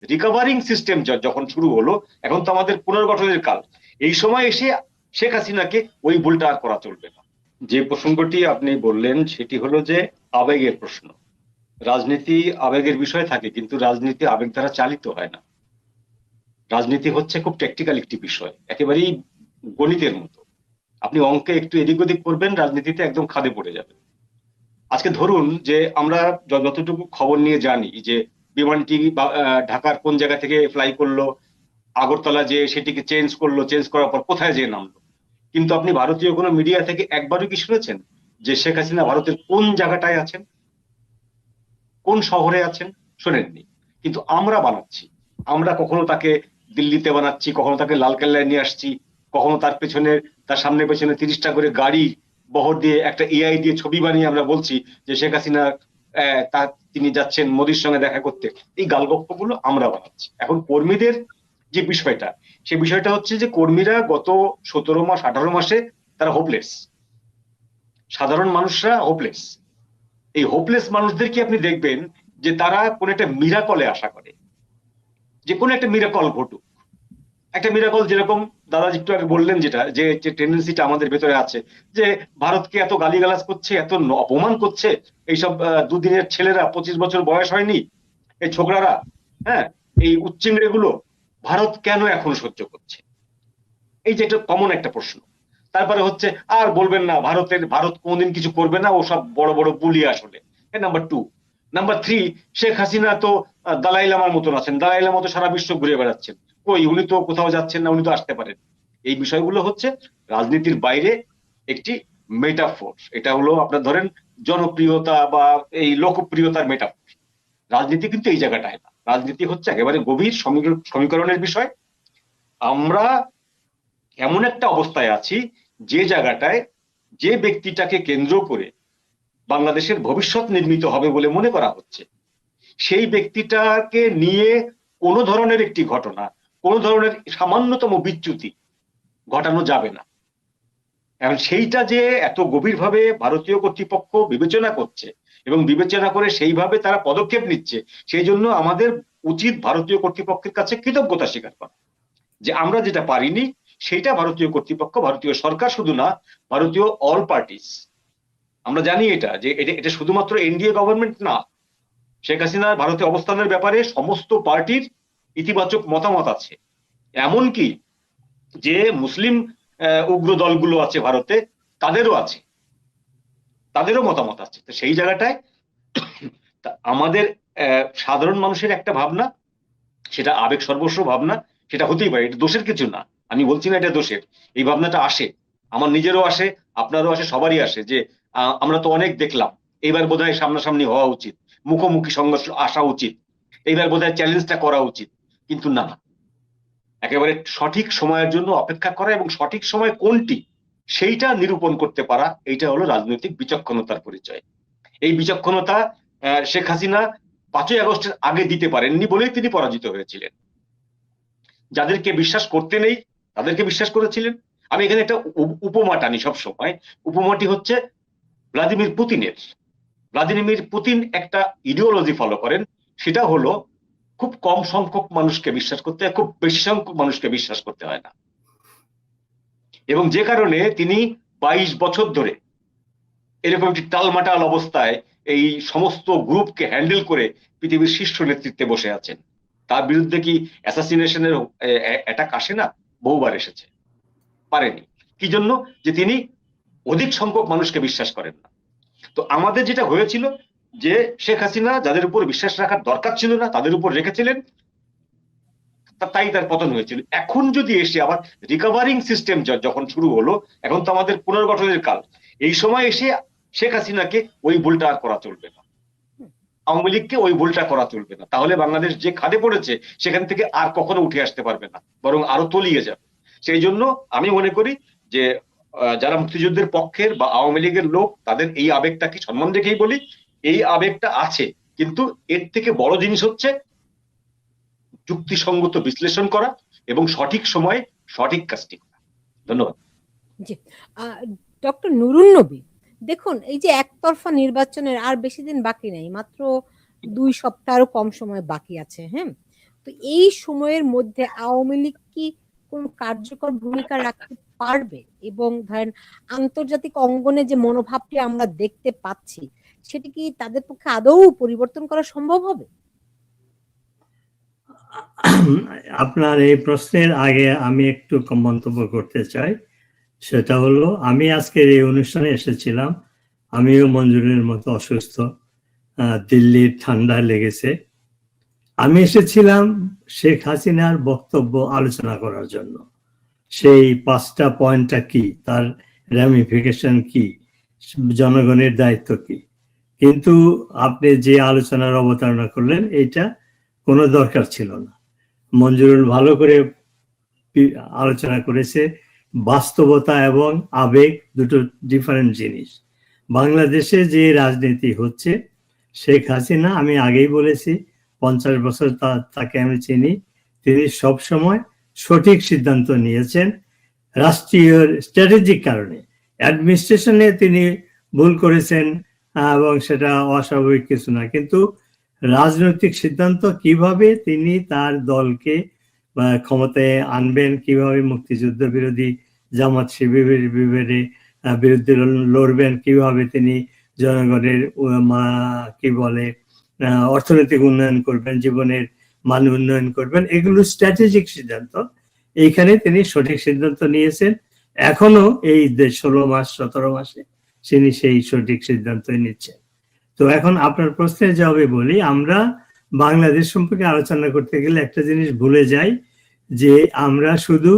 Recovering system যখন শুরু হলো, এখন তো আমাদের পুনর্গঠনের কাল, এই সময় এসে শেখ হাসিনাকে ওই ভুলটা আর করা চলবে না। যে প্রসঙ্গটি আপনি বললেন সেটি হলো যে আবেগের প্রশ্ন। রাজনীতি আবেগের বিষয় থাকে, কিন্তু রাজনীতি আবেগ দ্বারা চালিত হয় না। রাজনীতি হচ্ছে খুব টেকনিক্যাল একটি বিষয়, একেবারেই গণিতের মতো। আপনি অঙ্কে একটু এদিক ওদিক করবেন, রাজনীতিতে একদম খাদে পড়ে যাবেন। আজকে ধরুন যে আমরা যতটুকু খবর নিয়ে জানি যে বিমানটি ঢাকার কোন জায়গা থেকে ফ্লাই করলো, আগরতলা যে সেটিকে চেঞ্জ করলো, চেঞ্জ করার পর কোথায় যেয়ে নামলো। কিন্তু আপনি ভারতীয় কোনো মিডিয়া থেকে একবারও কি শুনেছেন যে শেখ হাসিনা ভারতের কোন জায়গাটায় আছেন, কোন শহরে আছেন? শোনেননি। কিন্তু আমরা বানাচ্ছি। আমরা কখনো তাকে দিল্লিতে বানাচ্ছি, কখনো তাকে লালকেল্লায় নিয়ে আসছি, কখনো তার সামনে পেছনে 30টা করে গাড়ি বহর দিয়ে একটা এআই দিয়ে ছবি বানিয়ে আমরা বলছি যে শেখ হাসিনা তিনি যাচ্ছেন মোদির সঙ্গে দেখা করতে। এই গালগপ্পগুলো আমরা বানাচ্ছি। এখন কর্মীদের যে বিষয়টা, সে বিষয়টা হচ্ছে যে কর্মীরা গত 17 মাস 18 মাসে তারা হোপলেস। সাধারণ মানুষরা হোপলেস। এই হোপলেস মানুষদেরকে আপনি দেখবেন যে তারা কোন একটা মিরাকলে আশা করে, যে কোনো একটা মিরাকল ঘটুক। একটা মিরাকল যেরকম দাদা একটু আগে বললেন, যেটা যে টেন্ডেন্সিটা আমাদের ভেতরে আছে, যে ভারতকে এত গালিগালাজ করছে, এত অপমান করছে এইসব দুদিনের ছেলেরা, 25 বছর বয়স হয়নি এই ছোকরারা, হ্যাঁ, এই উচ্চিংড়ে গুলো ভারত কেন এখন সহ্য করছে? এই যে একটা কমন একটা প্রশ্ন। তারপরে হচ্ছে আর বলবেন না, ভারত কোনদিন কিছু করবে না, ও সব বড় বড় বুলি আসলে। নাম্বার 2। নাম্বার 3, শেখ হাসিনা তো দালাই লামার মতন আছেন, দালাই লামা তো সারা বিশ্ব ঘুরে বেড়াচ্ছেন, কই উনি তো কোথাও যাচ্ছেন না, উনি তো আসতে পারেন। এই বিষয়গুলো হচ্ছে রাজনীতির বাইরে একটি মেটাফোর। এটা হলো আপনার ধরেন জনপ্রিয়তা বা এই লোকপ্রিয়তার মেটাফোর। রাজনীতি কিন্তু এই জায়গাটায় না। রাজনীতি হচ্ছে একেবারে গভীর সমীকরণের বিষয়। আমরা এমন একটা অবস্থায় আছি যে জায়গাটায় যে ব্যক্তিটাকে কেন্দ্র করে বাংলাদেশের ভবিষ্যৎ নির্মিত হবে বলে মনে করা হচ্ছে, সেই ব্যক্তিটাকে নিয়ে কোন ধরনের একটি ঘটনা, কোন ধরনের সামান্যতম বিচ্যুতি ঘটানো যাবে না। এখন সেইটা যে এত গভীরভাবে ভারতীয় কর্তৃপক্ষ বিবেচনা করছে এবং বিবেচনা করে সেইভাবে তারা পদক্ষেপ নিচ্ছে, সেই জন্য আমাদের উচিত ভারতীয় কর্তৃপক্ষের কাছে কৃতজ্ঞতা স্বীকার করা যে আমরা যেটা পারিনি সেটা ভারতীয় কর্তৃপক্ষ, ভারতীয় সরকার শুধু না, ভারতীয় অল পার্টিস। আমরা জানি এটা যে এটা শুধুমাত্র এনডিএ গভর্নমেন্ট না। শেখ হাসিনার ভারতে অবস্থানের ব্যাপারে সমস্ত পার্টির ইতিবাচক মতামত আছে। এমনকি যে মুসলিম উগ্র দলগুলো আছে ভারতে, তাদেরও আছে, তাদেরও মতামত আছে। তো সেই জায়গাটায় আমাদের সাধারণ মানুষের একটা ভাবনা, সেটা আবেগ সর্বস্ব ভাবনা, সেটা হতেই পারে, এটা দোষের কিছু না। আমি বলছি না এটা দোষের। এই ভাবনাটা আসে, আমার নিজেরও আসে, আপনারও আসে, সবারই আসে যে আমরা তো অনেক দেখলাম, এইবার বোধহয় সামনাসামনি হওয়া উচিত, মুখোমুখি সংঘর্ষ আসা উচিত, এইবার বোধহয় চ্যালেঞ্জটা করা উচিত। কিন্তু না, একেবারে সঠিক সময়ের জন্য অপেক্ষা করা এবং সঠিক সময় কোনটি সেইটা নিরূপণ করতে পারা, এইটা হলো রাজনৈতিক বিচক্ষণতার পরিচয়। এই বিচক্ষণতা শেখ হাসিনা 5ই আগস্টের আগে দিতে পারেননি বলেই তিনি পরাজিত হয়েছিলেন। যাদেরকে বিশ্বাস করতে নেই তাদেরকে বিশ্বাস করেছিলেন। আমি এখানে একটা উপমা টানি সব সময়। উপমাটি হচ্ছে ভ্লাদিমির পুতিনের। ভ্লাদিমির পুতিন একটা ইডিওলজি ফলো করেন, সেটা হলো খুব কম সংখ্যক মানুষকে বিশ্বাস করতে হয়, খুব বেশি সংখ্যক মানুষকে বিশ্বাস করতে হয় না। এবং যে কারণে তিনি 22 বছর ধরে এরকম একটি টালমাটাল অবস্থায় এই সমস্ত গ্রুপকে হ্যান্ডেল করে পৃথিবীর শীর্ষ নেতৃত্বে বসে আছেন। তার বিরুদ্ধে কি অ্যাসাসিনেশনের অ্যাটাক আসে না? বহুবার এসেছে, পারেনি। কি জন্য? যে তিনি অধিক সংখ্যক মানুষকে বিশ্বাস করেন না। তো আমাদের যেটা হয়েছিল যে শেখ হাসিনা যাদের উপর বিশ্বাস রাখার দরকার ছিল না তাদের উপর রেখেছিলেন, তাই তার পতন হয়েছিল। এখন যদি এসে আবার রিকভারিং সিস্টেম যখন শুরু হলো, এখন তো আমাদের পুনর্গঠনের কাল, এই সময় এসে শেখ হাসিনাকে ওই ভুলটা আর করা চলবে না, আওয়ামী লীগকে ওই ভুলটা করা চলবে না। তাহলে বাংলাদেশ যে খাদে পড়েছে সেখান থেকে আর কখনো উঠে আসতে পারবে না, বরং আরো তলিয়ে যাবে। সেই জন্য আমি মনে করি যে যারা মুক্তিযুদ্ধের পক্ষের বা আওয়ামী লীগের লোক, তাদের এই আবেগটাকে সম্মান রেখেই বলি, এই আবেগটা আছে, কিন্তু এর থেকে বড় জিনিস হচ্ছে যুক্তিসঙ্গত বিশ্লেষণ করা এবং সঠিক সময়ে সঠিক কাজটি করা। ধন্যবাদ। জি, ডক্টর নুরুন নবী, দেখুন এই যে একতরফা নির্বাচনের আর বেশি দিন বাকি নেই, মাত্র 2 সপ্তাহেরও কম সময় বাকি আছে। হ্যাঁ, তো এই সময়ের মধ্যে আওয়ামী লীগ কি কোন কার্যকর ভূমিকা রাখতে পারবে? এবং ধরেন আন্তর্জাতিক অঙ্গনে যে মনোভাবটি আমরা দেখতে পাচ্ছি, সেটি কি তাদের পক্ষে আদৌ পরিবর্তন করা সম্ভব হবে? আপনার এই প্রশ্নের আগে আমি একটু মন্তব্য করতে চাই। সেটা হলো, আমি আজকের এই অনুষ্ঠানে এসেছিলাম, আমিও মঞ্জুরের মতো অসুস্থ, দিল্লির ঠান্ডা লেগেছে। আমি এসেছিলাম শেখ হাসিনার বক্তব্য আলোচনা করার জন্য। সেই 5টা পয়েন্টটা কি, তার র্যামিফিকেশন কি, জনগণের দায়িত্ব কি। কিন্তু আপনি যে আলোচনার অবতারণা করলেন, এইটা কোনো দরকার ছিল না। মঞ্জুরুল ভালো করে আলোচনা করেছে। বাস্তবতা এবং আবেগ দুটো ডিফারেন্ট জিনিস। বাংলাদেশে যে রাজনীতি হচ্ছে, শেখ হাসিনা, আমি আগেই বলেছি 50 বছর তাকে আমি চিনি, তিনি সবসময় সঠিক সিদ্ধান্ত নিয়েছেন রাষ্ট্রীয় স্ট্র্যাটেজিক কারণে। অ্যাডমিনিস্ট্রেশনে তিনি ভুল করেছেন এবং সেটা অস্বাভাবিক কিছু না, কিন্তু রাজনৈতিক সিদ্ধান্ত কিভাবে তিনি তার দলকে ক্ষমতায় আনবেন, কিভাবে মুক্তিযুদ্ধ বিরোধী জামাত শিবিরের বিরুদ্ধে লড়বেন, কিভাবে তিনি জনগণের কি বলে অর্থনৈতিক উন্নয়ন করবেন, জীবনের মান উন্নয়ন করবেন, এগুলো স্ট্র্যাটেজিক সিদ্ধান্ত। এইখানে তিনি সঠিক সিদ্ধান্ত নিয়েছেন। এখনো এই 16 মাস 17 মাসে তিনি সেই সঠিক সিদ্ধান্তই নিচ্ছেন। তো এখন আপনার প্রশ্নের জবাবে বলি, আমরা বাংলাদেশ সম্পর্কে আলোচনা করতে গেলে একটা জিনিস ভুলে যাই, যে আমরা শুধু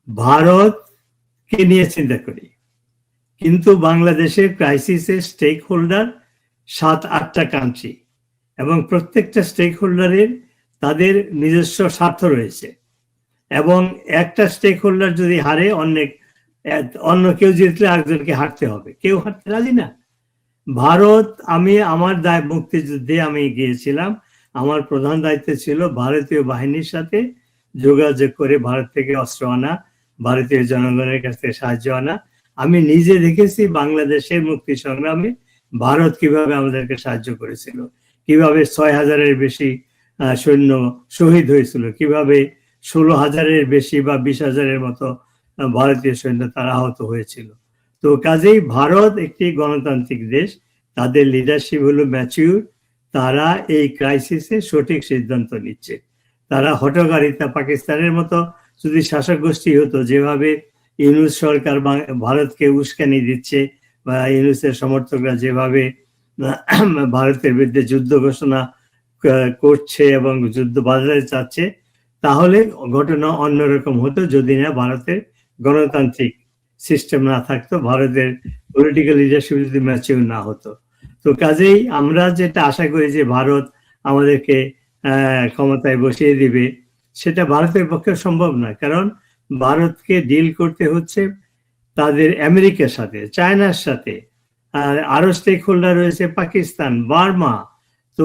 ভারতকে নিয়ে চিন্তা করি, কিন্তু বাংলাদেশের ক্রাইসিসের স্টেক হোল্ডার 7-8টা কান্ট্রি, এবং প্রত্যেকটা স্টেক হোল্ডারের তাদের নিজস্ব স্বার্থ রয়েছে। এবং একটা স্টেক হোল্ডার যদি হারে, অন্য কেউ জিতলে আরেকজনকে হারতে হবে, কেউ হারতে রাজি না। ভারত, আমি আমার মুক্তিযুদ্ধে আমি গিয়েছিলাম, আমার প্রধান দায়িত্ব ছিল ভারতীয় বাহিনীর সাথে যোগাযোগ করে ভারত থেকে অস্ত্র আনা, ভারতীয় জনগণের কাছ থেকে সাহায্য আনা। আমি নিজে দেখেছি বাংলাদেশের মুক্তি সংগ্রামে ভারত কিভাবে আমাদেরকে সাহায্য করেছিল, কিভাবে 6,000-এর বেশি সৈন্য শহীদ হয়েছিল, কিভাবে 16,000-এর বেশি বা 20,000-এর মতো ভারতীয় সৈন্য তারা আহত হয়েছিল। তো কাজেই ভারত একটি গণতান্ত্রিক দেশ, তাদের লিডারশিপ হলো ম্যাচিউর, তারা এই ক্রাইসিসে সঠিক সিদ্ধান্ত নিচ্ছে। তারা হঠকারিতা, পাকিস্তানের মতো যদি শাসক গোষ্ঠী হতো, যেভাবে ইউনূস সরকার ভারতকে উস্কানি দিচ্ছে, বা ইউনূসের সমর্থকরা যেভাবে ভারতের বিরুদ্ধে যুদ্ধ ঘোষণা করছে এবং যুদ্ধ বাজারে চাচ্ছে, তাহলে ঘটনা অন্যরকম হতো যদি না ভারতের গণতান্ত্রিক সিস্টেম না থাকতো, ভারতের পলিটিক্যাল লিডারশিপ যদি ম্যাচিউর না হতো। তো কাজেই আমরা যেটা আশা করি যে ভারত আমাদেরকে ক্ষমতায় বসিয়ে দিবে, সেটা ভারতের পক্ষে সম্ভব না। কারণ ভারতকে ডিল করতে হচ্ছে তাদের আমেরিকার সাথে, চায়নার সাথে, আরো স্টেক হোল্ডার রয়েছে পাকিস্তান, বার্মা, তো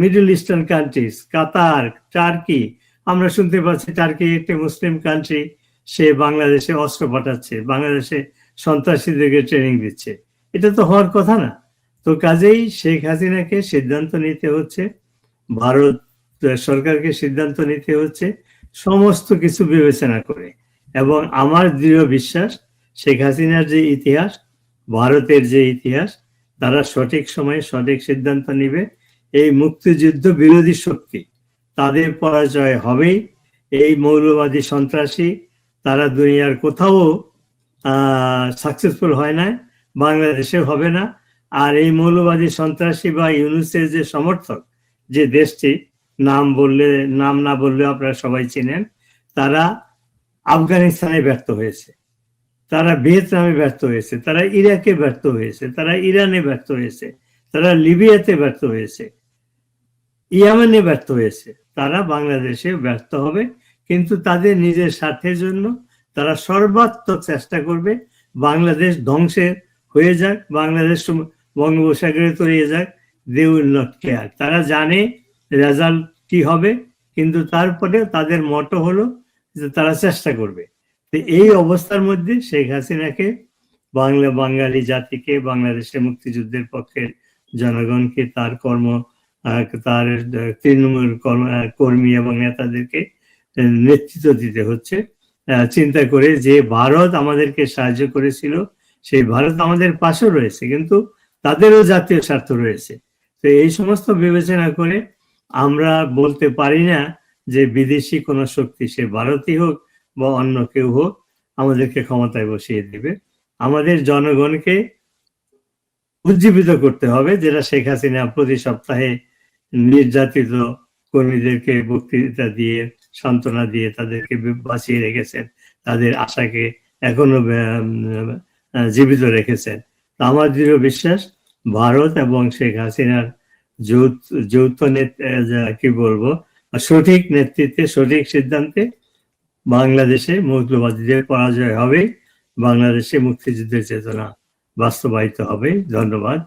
মিডল ইস্টার্ন কান্ট্রিজ, কাতার, টার্কি। আমরা শুনতে পাচ্ছি টার্কি একটি মুসলিম কান্ট্রি, সে বাংলাদেশে অস্ত্র পাঠাচ্ছে, বাংলাদেশে সন্ত্রাসীদেরকে ট্রেনিং দিচ্ছে। এটা তো হওয়ার কথা না। তো কাজেই শেখ হাসিনাকে সিদ্ধান্ত নিতে হচ্ছে, ভারত সরকারকে সিদ্ধান্ত নিতে হচ্ছে সমস্ত কিছু বিবেচনা করে। এবং আমার দৃঢ় বিশ্বাস, শেখ হাসিনার যে ইতিহাস, ভারতের যে ইতিহাস, তারা সঠিক সময়ে সঠিক সিদ্ধান্ত নিবে। এই মুক্তিযুদ্ধ বিরোধী শক্তি, তাদের পরাজয় হবেই। এই মৌলবাদী সন্ত্রাসী তারা দুনিয়ার কোথাও সাকসেসফুল হয় না, বাংলাদেশে হবে না। আর এই মৌলবাদী সন্ত্রাসী বা ইউনূসের যে সমর্থক, যে দেশটি নাম না বললেও আপনারা সবাই চিনেন, তারা আফগানিস্তানে ব্যর্থ হয়েছে, তারা ভিয়েতনামে ব্যর্থ হয়েছে, তারা ইরাকে ব্যর্থ হয়েছে, তারা ইরানে ব্যর্থ হয়েছে, তারা লিবিয়াতে ব্যর্থ হয়েছে, ইয়েমেনে ব্যর্থ হয়েছে। তারা বাংলাদেশে ব্যর্থ হবে, কিন্তু তাদের নিজের স্বার্থের জন্য তারা সর্বাত্মক চেষ্টা করবে বাংলাদেশ ধ্বংসের হয়ে যাক, বাংলাদেশ বঙ্গোপসাগরে তলিয়ে যাক। They will not care. তারা জানে রেজাল্ট কি হবে, কিন্তু তারপরে তাদের মটো হলো যে তারা চেষ্টা করবে। তো এই অবস্থার মধ্যে শেখ হাসিনাকে, বাঙালি জাতিকে, বাংলাদেশের মুক্তিযুদ্ধের পক্ষের জনগণকে, তার তার তৃণমূল কর্মী এবং নেতাদেরকে নেতৃত্ব দিতে হচ্ছে, চিন্তা করে যে ভারত আমাদেরকে সাহায্য করেছিল, সেই ভারত আমাদের পাশে রয়েছে, কিন্তু তাদেরও জাতীয় স্বার্থ রয়েছে। তো এই সমস্ত বিবেচনা করে আমরা বলতে পারি না যে বিদেশি কোনো শক্তি, সে ভারতই হোক বা অন্য কেউ হোক, আমাদেরকে ক্ষমতায় বসিয়ে দিবে। আমাদের জনগণকে উজ্জীবিত করতে হবে, যেটা শেখ হাসিনা প্রতি সপ্তাহে নির্যাতিত কর্মীদেরকে বক্তৃতা দিয়ে, সান্ত্বনা দিয়ে তাদেরকে বাঁচিয়ে রেখেছেন, তাদের আশাকে এখনো জীবিত রেখেছেন। আমার দৃঢ় বিশ্বাস ভারত এবং শেখ হাসিনার যৌথ কি বলবো, সঠিক নেতৃত্বে, সঠিক সিদ্ধান্তে বাংলাদেশে মৌলবাদীদের পরাজয় হবে, বাংলাদেশে মুক্তিযুদ্ধের চেতনা বাস্তবায়িত হবে। ধন্যবাদ।